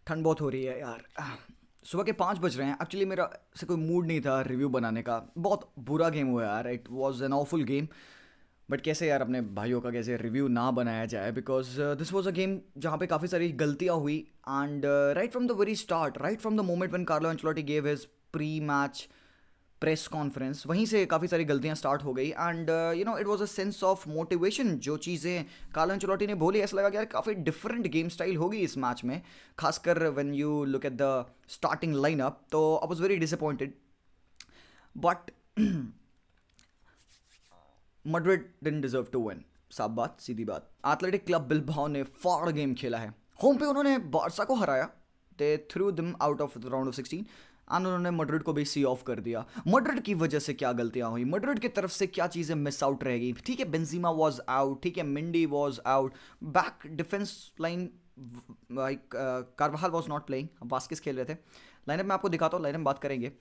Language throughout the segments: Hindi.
ठंड बहुत हो रही है यार। सुबह के 5 बज रहे हैं। एक्चुअली मेरा से कोई मूड नहीं था रिव्यू बनाने का। बहुत बुरा गेम हुआ यार। It was an awful game. But कैसे यार अपने भाइयों का कैसे रिव्यू ना बनाया जाए, because this was a game जहाँ पे काफ़ी सारी गलतियाँ हुई। And right from the very start, right from the moment when Carlo Ancelotti gave his pre match press conference, वहीं से काफ़ी सारी गलतियां स्टार्ट हो गई। And it was a sense of motivation. जो चीज़ें कार्लो एंचेलोटी ने बोली, ऐसा लगा कि यार काफ़ी डिफरेंट गेम स्टाइल होगी इस मैच में, खासकर when you look at the starting lineup. तो I was very disappointed. But Madrid didn't deserve to win. साफ बात, सीधी बात। एथलेटिक क्लब बिलबाओ ने फाड़ गेम खेला है। होम पे उन्होंने बारसा को हराया। They threw them out of the round of 16 and उन्होंने मैड्रिड को भी सी ऑफ कर दिया। मैड्रिड की वजह से क्या गलतियां हुई, मैड्रिड की तरफ से क्या चीज़ें मिस आउट रह गई। ठीक है, बेंजीमा वाज आउट, ठीक है, Mendy was out, back defence line like Carvajal was not playing, Vazquez खेल रहे थे। लाइनअप में आपको दिखाता हूँ, लाइनअप में बात करेंगे।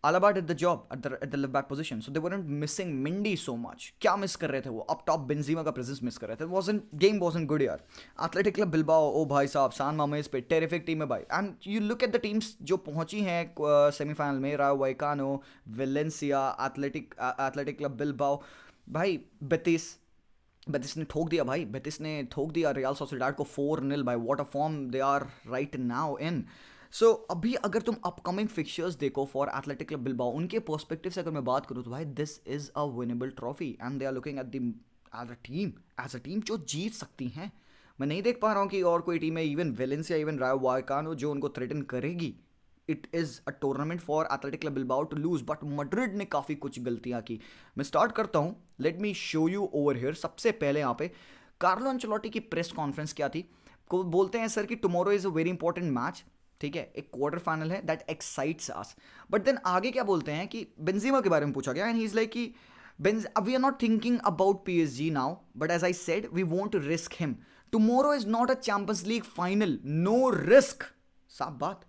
Alaba did the job at the left back position, so they weren't missing Mindy so much. क्या मिस कर रहे थे वो? अप टॉप बेंजीमा का प्रेजेंस मिस कर रहे थे। गेम wasn't good यार। एथलेटिक क्लब बिलबाओ, ओ भाई साहब, सान मामेस पे टेरिफिक टीम है भाई। And you look at the teams जो पहुंची हैं सेमीफाइनल में, रायो वाइकानो, वेलेंसिया, एथलेटिक क्लब बिलबाओ। भाई बेतिस, बेतिस ने ठोक दिया भाई। बेतिस ने ठोक दिया रियल सोसिएडाड को 4-0 भाई। What a form they are right now in. So अभी अगर तुम अपकमिंग फिक्चर्स देखो फॉर एथलेटिक क्लब बिलबाओ, उनके पर्सपेक्टिव से अगर मैं बात करूँ तो भाई this is a winnable trophy and they are looking at the as a team जो जीत सकती हैं। मैं नहीं देख पा रहा हूँ कि और कोई टीम है, इवन वेलेंसिया, इवन रायो वायकानो, जो उनको थ्रेटन करेगी। It is a tournament for Athletic Club Bilbao to lose, but Madrid ने काफ़ी कुछ गलतियां की। मैं स्टार्ट करता हूँ, let me show you over here. सबसे पहले यहाँ पे कार्लो अंचेलोटी की प्रेस कॉन्फ्रेंस क्या थी। को बोलते हैं सर कि tomorrow is a very important match, ठीक है, एक क्वार्टर फाइनल है, that excites us. But then आगे क्या बोलते हैं कि बेंजीमा के बारे में पूछा गया एंड ही इज लाइक कि we are not thinking about PSG now, but as I said we won't risk him. Tomorrow is not a Champions League final, no risk. साफ बात।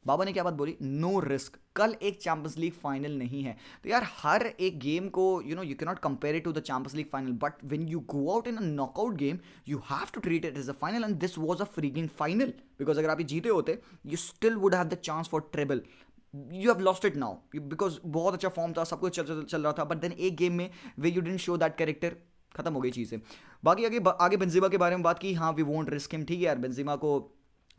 बाबा ने क्या बात बोली? No risk. कल एक चैंपियंस लीग फाइनल नहीं है। तो यार हर एक गेम को you can not compare it to the Champions League final, but when you go out in a knockout game you have to treat it as a final and this was a freaking final. Because अगर आप ये जीते होते you still would have the chance for treble. You have lost it now because बहुत अच्छा फॉर्म था, सब कुछ चल रहा था, बट देन एक गेम में way you didn't show that character, खत्म हो गई चीज़ें। बाकी आगे बेंजीमा के बारे में बात की। हाँ, वी वोंट रिस्क हिम, ठीक है यार, बेंजीमा को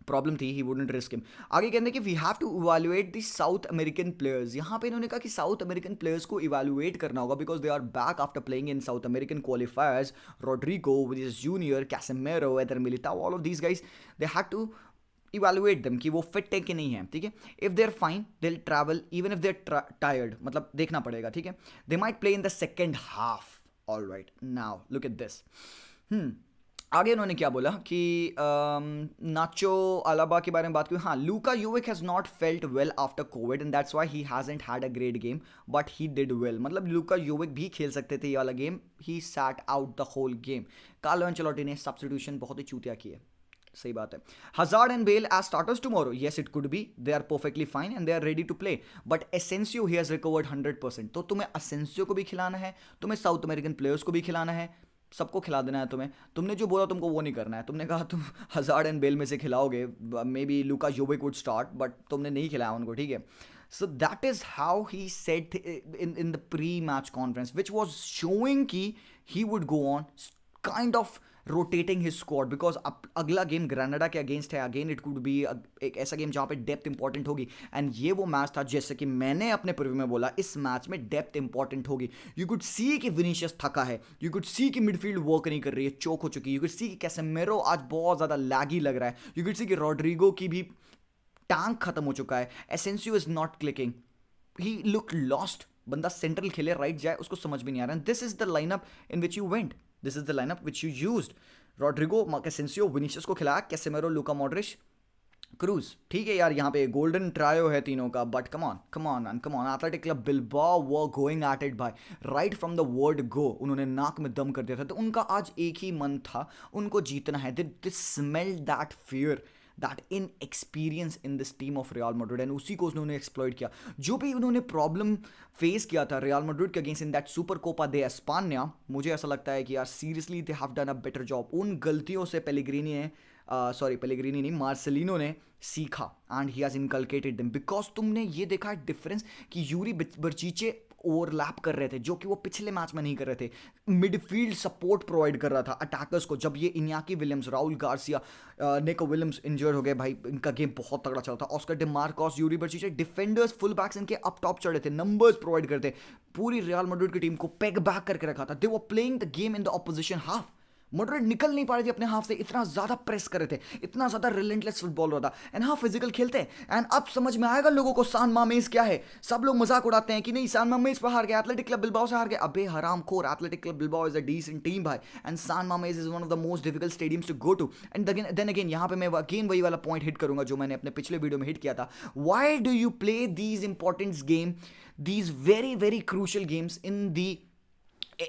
प्रॉब्लम थी, ही वुडंट रिस्क हिम। आगे कहते हैं कि we have to evaluate the South American players. यहाँ पे इन्होंने कहा कि साउथ अमेरिकन प्लेयर्स को इवैल्यूएट करना होगा because they are back after playing in South American qualifiers. Rodrigo, Vinicius Junior, Casemiro, Eder Militao, all of these guys they had to evaluate them कि वो फिट है कि नहीं है, ठीक है। If they are fine they will travel, even if they are tired, मतलब देखना पड़ेगा, ठीक है। They might play in the second half. All right, now look at this. आगे उन्होंने क्या बोला कि नाचो अलाबा के बारे में बात की। हाँ, Luka Jovic has not felt well after Covid and that's why he hasn't had a great game, but he did well. मतलब लूका यूविक भी खेल सकते थे ये वाला game, he sat out the whole game. Carlo Ancelotti ने सब्स्टिट्यूशन बहुत ही चूतिया किए, सही बात है। Hazard and Bale as starters tomorrow, yes it could be, they are perfectly fine and they are ready to play, but Asensio he has recovered 100%। तो तुम्हें एसेंसियो को भी खिलाना है, तुम्हें साउथ अमेरिकन प्लेयर्स को भी खिलाना है, सबको खिला देना है तुम्हें। तुमने जो बोला तुमको वो नहीं करना है। तुमने कहा तुम हजार्ड एंड बेल में से खिलाओगे, maybe Luka Jovic would start, but तुमने नहीं खिलाया उनको, ठीक है। So that is how he said in the pre match conference, which was showing कि he would go on kind of rotating his squad, because अगला गेम ग्रेनाडा के अगेंस्ट है। अगेन इट कुड बी एक ऐसा गेम जहाँ पे डेप्थ इंपॉर्टेंट होगी, एंड ये वो मैच था जैसे कि मैंने अपने प्रीव्यू में बोला, इस मैच में डेप्थ इंपॉर्टेंट होगी। यू कुड सी कि विनीशियस थका है, यू कुड सी कि मिडफील्ड वर्क नहीं कर रही है, चोक हो चुकी है, यू कुड सी कि कैसेमेरो आज बहुत ज़्यादा लैगी लग रहा है, यू कुड सी कि रॉड्रिगो की भी टैंक खत्म हो चुका है, Asensio is not clicking, he look lost. बंदा सेंट्रल खेले, राइट जाए, उसको समझ भी नहीं आ रहा है। This is the lineup in which you went, this is the lineup which you used. Rodrygo, कैसेंसियो, विनीशियस को खिलाया, कैसेमेरो, लूका मॉड्रिच, क्रूज, ठीक है यार, यहाँ पे गोल्डन ट्रायो है तीनों का, but come on come on and come on. Athletic Club Bilbao were going at it by right from the word go. उन्होंने नाक में दम कर दिया था, तो उनका आज एक ही मन था, उनको जीतना है। They smelled that fear, that in experience in this team of Real Madrid, and उसी को उन्होंने एक्सप्लॉइट किया। जो भी उन्होंने प्रॉब्लम फेस किया था रियल मैड्रिड के against in that Super Copa de Espana, मुझे ऐसा लगता है कि यार seriously they have done a better job. उन गलतियों से पेलेग्रिनी ने सॉरी पेलेग्रिनी नहीं, मार्सेलिनो ने सीखा and he has inculcated them, because तुमने ये देखा डिफरेंस कि यूरी बर्चीचे ओवरलैप कर रहे थे जो कि वो पिछले मैच में नहीं कर रहे थे। मिडफील्ड सपोर्ट प्रोवाइड कर रहा था अटैकर्स को। जब ये Inaki Williams, Raul Garcia, Nico Williams injured हो गए भाई, इनका गेम बहुत तगड़ा चला था। Oscar de Marcos, Yuri Berchiche, defenders, full backs इनके अप टॉप चढ़े थे, नंबर्स प्रोवाइड करते, पूरी रियल मैड्रिड की टीम को पेग बैक करके रखा था। They were playing the game in the opposition half. Madrid निकल नहीं पा रही थी अपने हाफ से, इतना ज्यादा प्रेस कर रहे थे, इतना ज्यादा रिलेंटलेस फुटबॉल रहा था, एंड हाँ फिजिकल खेलते हैं। एंड अब समझ में आएगा लोगों को सान मामेस क्या है। सब लोग मजाक उड़ाते हैं कि नहीं सान मामेस पर हार गए, एथलेटिक क्लब बिलबाओ से हार गए। अबे हरामखोर, Athletic Club Bilbao is a decent team भाई, and San Mames is one of the most difficult stadiums to go to. And then again यहाँ पे मैं अगेन वही वाला पॉइंट हिट करूंगा जो मैंने अपने पिछले वीडियो में हिट किया था। Why do you play these important game, these very very crucial games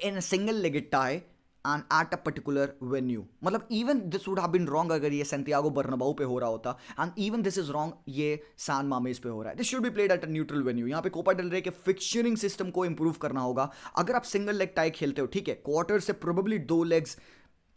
in a single legged tie and at a particular venue? मतलब even this would have been wrong अगर ये सैंटियागो बर्नाबाउ पे हो रहा होता, and even this is wrong ये सान मामेस पे हो रहा है। This should be played at a neutral venue। यहाँ पे कोपा डेल रे के फिक्चरिंग सिस्टम को इंप्रूव करना होगा। अगर आप सिंगल लेग टाई खेलते हो, ठीक है, क्वार्टर से प्रोबेबली 2 लेग्स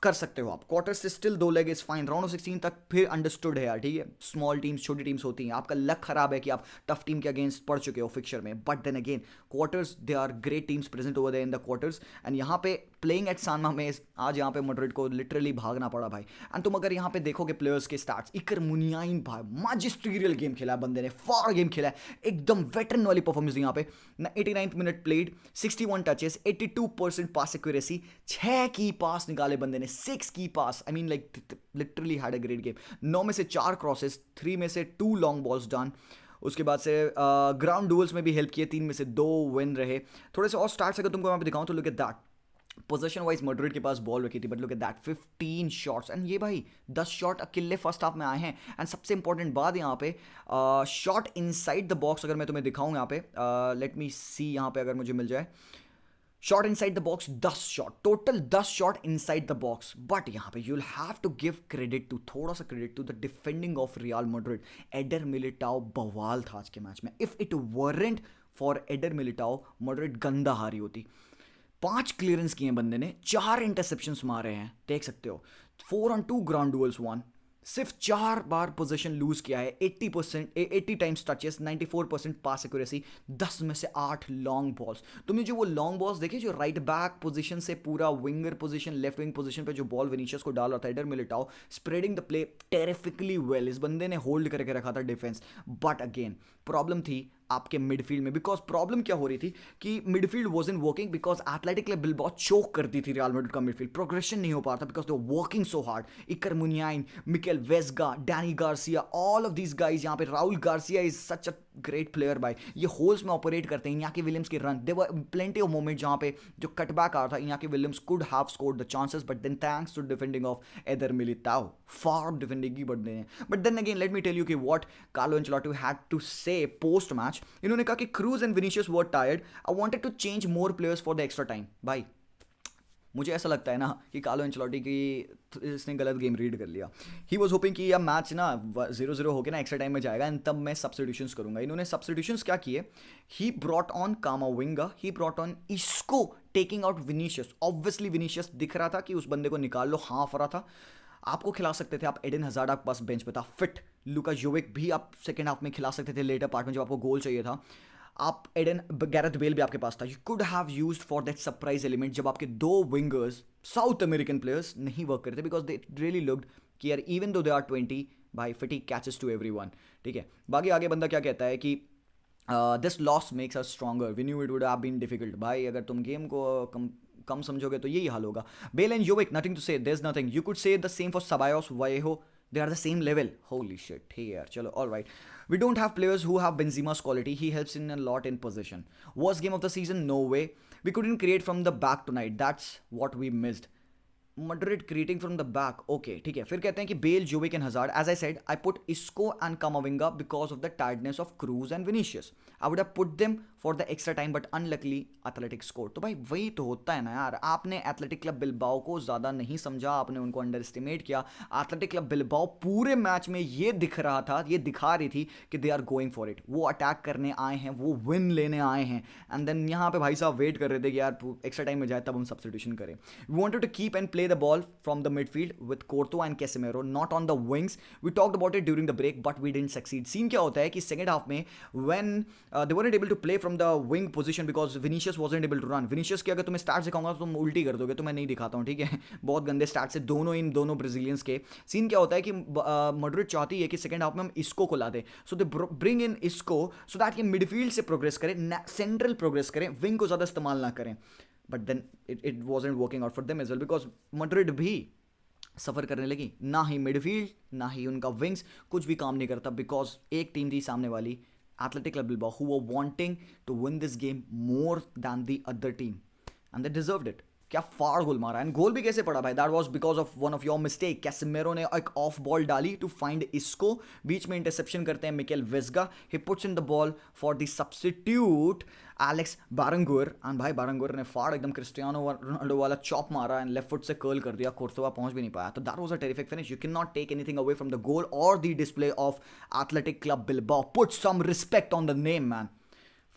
कर सकते हो आप, क्वार्टर से still 2 leg is fine, round of 16 तक फिर अंडरस्टूड है यार, ठीक है। स्मॉल टीम्स, छोटी टीम्स होती हैं, आपका लक खराब है कि आप टफ टीम के अगेंस्ट पड़ चुके हो फिक्चर में, but then again quarters, they are great teams present over there in the quarters. And यहाँ पे प्लेइंग एट सान मामेस, आज यहाँ पे मैड्रिड को लिटरली भागना पड़ा भाई। एंड तुम अगर यहाँ पे देखोगे प्लेयर्स के स्टार्ट्स, इकर मुनियाइन भाई मैजिस्ट्रियल गेम खेला है बंदे ने, फार गेम खेला है, एकदम वेटरन वाली परफॉर्मेंस यहाँ पे। 89th मिनट प्लेड, 61 टचेस, 82% पास एक्यूरेसी, 6 की पास निकाले बंदे ने, 6 की पास, I mean like literally had a great game। 9 में से 4 क्रॉसेस, 3 में से 2 लॉन्ग बॉल्स डन। उसके बाद से ग्राउंड डुअल्स में भी हेल्प किए, 3 में से 2 विन रहे। थोड़े से और स्टार्ट्स अगर तुमको यहाँ पे दिखाऊं तो look at that, position wise Madrid के पास बॉल रखी थी, but look at that 15 shots, and ये भाई 10 शॉट अकेले फर्स्ट हाफ में आए हैं। एंड सबसे इंपॉर्टेंट बात यहाँ पे शॉट इनसाइड द बॉक्स अगर मैं तुम्हें दिखाऊं यहाँ पे, लेट मी सी यहाँ पे अगर मुझे मिल जाए, shot inside the box 10 shot, total 10 shot inside the box. But यहाँ पे you will have to give credit to, थोड़ा सा credit to the defending of Real Madrid. Eder Militao बवाल था आज के मैच में। If it weren't for Eder Militao, Madrid गंदा हारी होती। 5 क्लियरेंस किए बंदे ने, 4 इंटरसेप्शंस मारे हैं, देख सकते हो। 4-on-2 ग्राउंड डुअल्स वन, सिर्फ 4 बार पोजीशन लूज किया है, 80 टाइम्स टचेस, 94% पास एक्यूरेसी, 10 में से 8 लॉन्ग बॉल्स। तुमने जो वो लॉन्ग बॉल्स देखे जो राइट बैक पोजीशन से पूरा winger position, left wing position पे जो बॉल विनीशियस को डाल रहा था Eder Militao, spreading the play terrifically well. इस बंदे ने होल्ड करके रखा था डिफेंस, बट अगेन प्रॉब्लम थी आपके मिडफील्ड में। बिकॉज प्रॉब्लम क्या हो रही थी कि midfield wasn't working, because Athletic Club Bilbao choke करती थी रियल मैड्रिड का मिडफील्ड, प्रोग्रेशन नहीं हो पा रहा था because they were working so hard. Iker Muniain, Mikel Vesga, Dani Garcia, all of these guys, यहाँ पे Raul Garcia is such a great player भाई, ये होल्स में ऑपरेट करते हैं। इन्याकी विलियम्स के run, there were plenty of moment जहाँ पे जो कटबैक आ रहा था, Inaki Williams could have scored the chances, but then thanks to defending of Eder Militao, फार डिफेंडिंग की बंदे हैं। But then again let me tell you कि what Carlo Ancelotti had to say post match. इन्होंने कहा कि Kroos and Vinicius were tired, I wanted to change more players for the extra time. भाई मुझे ऐसा लगता है ना कि कार्लो एंचेलोटी की इसने गलत गेम रीड कर लिया। ही वॉज होपिंग कि यह मैच ना 0-0 होकर ना एक्स्ट्रा टाइम में जाएगा एंड तब मैं सब्स्टिट्यूशंस करूंगा। इन्होंने सब्स्टिट्यूशंस क्या किए, he brought on Camavinga, he brought on इसको, taking out Vinicius. Obviously Vinicius दिख रहा था कि उस बंदे को निकाल लो, हाफ रहा था, आपको खिला सकते थे आप। एडन हजार्ड आपके पास बेंच पे था फिट, लुका जोविक भी आप सेकेंड हाफ में खिला सकते थे लेटर पार्ट में जब आपको गोल चाहिए था। आप एडन, गैरेथ बेल भी आपके पास था, you could have used for that surprise element जब आपके 2 विंगर्स साउथ अमेरिकन प्लेयर्स नहीं वर्क करते, बिकॉज दे रियली लुक्ड कि यार इवन दो दे आर 20 भाई फटीग कैचेस टू एवरीवन, ठीक है। बाकी आगे बंदा क्या कहता है कि this loss makes us stronger, we knew it would have been difficult. भाई अगर तुम गेम को कम समझोगे तो यही हाल होगा। Bale and Jovic, nothing to say, there is nothing, you could say the same for Ceballos, वायेहो, they are the same level, holy shit, ठीक है यार, चलो all right। We don't have players who have Benzema's quality, he helps in a lot in possession। Worst game of the season, no way, we couldn't create from the back tonight, that's what we missed। Madrid creating from the back, okay, ठीक है। फिर कहते हैं कि Bale, Jovic and Hazard, as I said I put Isco and Camavinga because of the tiredness of Cruz and Vinicius, I would have put them for the extra time but unluckily athletic score. तो भाई वही तो होता है ना यार, आपने एथलेटिक क्लब बिलबाओ को ज़्यादा नहीं समझा, आपने उनको अंडर एस्टिमेट किया। एथलेटिक क्लब बिलबाओ पूरे मैच में ये दिख रहा था, ये दिखा रही थी कि they are going for it, वो अटैक करने आए हैं, वो विन लेने आए हैं। एंड देन यहाँ पे भाई साहब वेट कर रहे थे कि यार एक्स्ट्रा टाइम में जाए तब हम सब्स्टिट्यूशन करें। We wanted to keep and play the ball from the midfield with Courtois and Casemiro, not on the wings. We talked about it during the break but we didn't succeed. Scene क्या होता है कि सेकंड हाफ में when they weren't able to play from the wing position because Vinicius wasn't able to run. Vinicius के अगर तुम्हें स्टैट्स दिखाऊंगा तो तुम उल्टी कर दोगे, तो मैं नहीं दिखाता हूँ, ठीक है। बहुत गंदे स्टैट्स है दोनों, इन दोनों ब्राजीलियंस के। सीन क्या होता है कि मैड्रिड चाहती है कि सेकंड हाफ में हम इसको को ला दें, सो दे ब्रिंग इन इसको सो दैट ये मिडफील्ड से प्रोग्रेस करें, सेंट्रल प्रोग्रेस करें, विंग को ज़्यादा इस्तेमाल ना करें। But then it wasn't working out for them as well because Madrid भी सफ़र करने लगी, ना ही मिडफील्ड ना ही उनका विंग्स कुछ भी काम नहीं करता, बिकॉज एक टीम थी सामने वाली Athletic Club Bilbao who were wanting to win this game more than the other team and they deserved it. क्या फाड़ गोल मारा, एंड गोल भी कैसे पड़ा भाई, that was because of one of your mistake. Casemiro ने एक ऑफ बॉल डाली टू फाइंड इसको, बीच में इंटरसेप्शन करते हैं Mikel Vesga, he puts in the ball for the substitute Alex Berenguer, and भाई बारंगुर ने फाड़ एकदम क्रिस्टियानो रोनाल्डो वाला चॉप मारा एंड लेफ्ट फुट से कर्ल कर दिया, कोर्तोवा पहुंच भी नहीं पाया। तो that was a terrific finish, you can not take anything away from the goal और the display of Athletic Club Bilbao. Put some respect on the name man,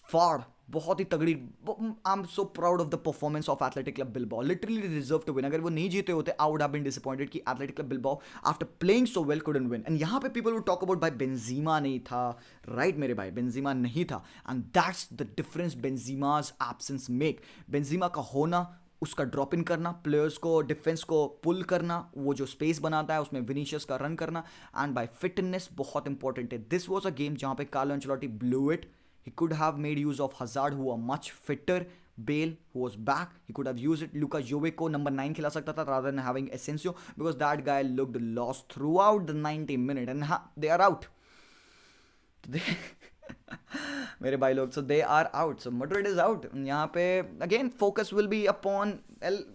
फाड़ बहुत ही तगड़ी। I am so proud of the performance of Athletic Club Bilbao, literally deserve to win. अगर वो नहीं जीते होते I would have been disappointed कि Athletic Club Bilbao after playing so well couldn't win. And यहाँ पे पीपल वुड टॉक अबाउट भाई बेंजीमा नहीं था, राइट मेरे भाई, बेंजीमा नहीं था, and that's the difference Benzema's absence make. Benzema का होना, उसका ड्रॉप इन करना, प्लेयर्स को डिफेंस को पुल करना, वो जो स्पेस बनाता है उसमें विनीशियस का रन करना, एंड बाय फिटनेस बहुत इंपॉर्टेंट है। दिस वॉज अ गेम जहाँ पे Carlo Ancelotti blue it. He could have made use of Hazard, who were much fitter. Bale, who was back, he could have used it. Luka Jovic number 9 खिला सकता था rather than having Asensio, because that guy looked lost throughout the 90 minutes, and they are out. मेरे भाई लोग, so they are out, so Madrid is out. यहाँ पे again focus will be upon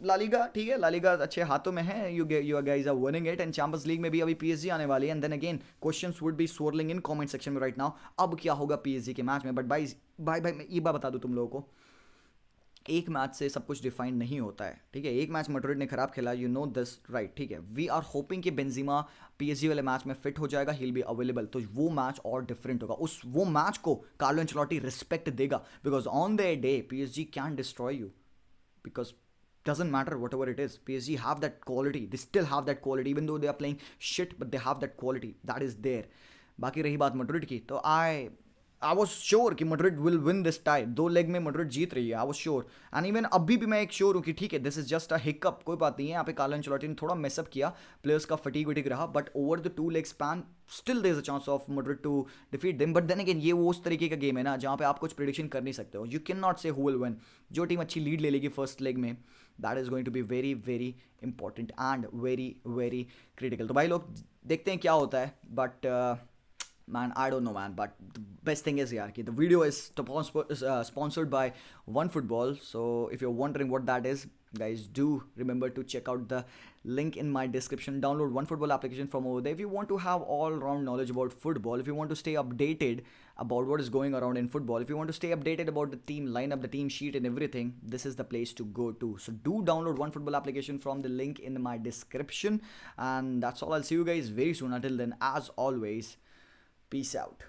La Liga, ठीक है, La Liga अच्छे हाथों में है, you guys are winning it, and Champions League में भी अभी PSG आने वाली है, and then again questions would be swirling in comment section में right now, अब क्या होगा PSG के मैच में। बट भाई मैं ये बात बता दूँ तुम लोगों को, एक मैच से सब कुछ डिफाइन नहीं होता है, ठीक है। एक मैच मैड्रिड ने खराब खेला, यू नो दिस राइट, ठीक है। वी आर होपिंग कि बेंजीमा पीएसजी वाले मैच में फिट हो जाएगा, ही विल बी अवेलेबल, तो वो मैच और डिफरेंट होगा। वो मैच को कार्लो एंचेलोटी रिस्पेक्ट देगा, because on the day PSG can destroy you, because doesn't matter whatever it is, PSG have that quality, they still have that quality, even though they are playing shit, but they have that quality that is there. बाकी रही बात मैड्रिड की, तो I was sure कि Madrid will win this tie, 2 leg में मैड्रिड जीत रही है, I was sure, and even अभी भी मैं एक श्योर हूँ कि ठीक है, this is just a hiccup, कोई बात नहीं है। यहाँ पे कार्लो एंचेलोटी ने थोड़ा मेसअप किया, प्लेयर्स का फटीग रहा, but over the 2 leg span still there is a chance of Madrid to defeat them. But then again ये वो उस तरीके का गेम है ना जहाँ पे आप कुछ प्रिडिक्शन कर नहीं सकते हो, you can not say who will win. जो टीम अच्छी लीड ले लेगी फर्स्ट लेग में, that is going to be very very important and very very critical. तो भाई लोग देखते हैं क्या होता है, but man, I don't know man, but the best thing is yaar ki the video is sponsored by OneFootball, so if you're wondering what that is, guys, do remember to check out the link in my description. Download OneFootball application from over there if you want to have all round knowledge about football, if you want to stay updated about what is going around in football, if you want to stay updated about the team lineup, the team sheet and everything, this is the place to go to. So do download OneFootball application from the link in my description, and that's all. I'll see you guys very soon. Until then, as always, peace out.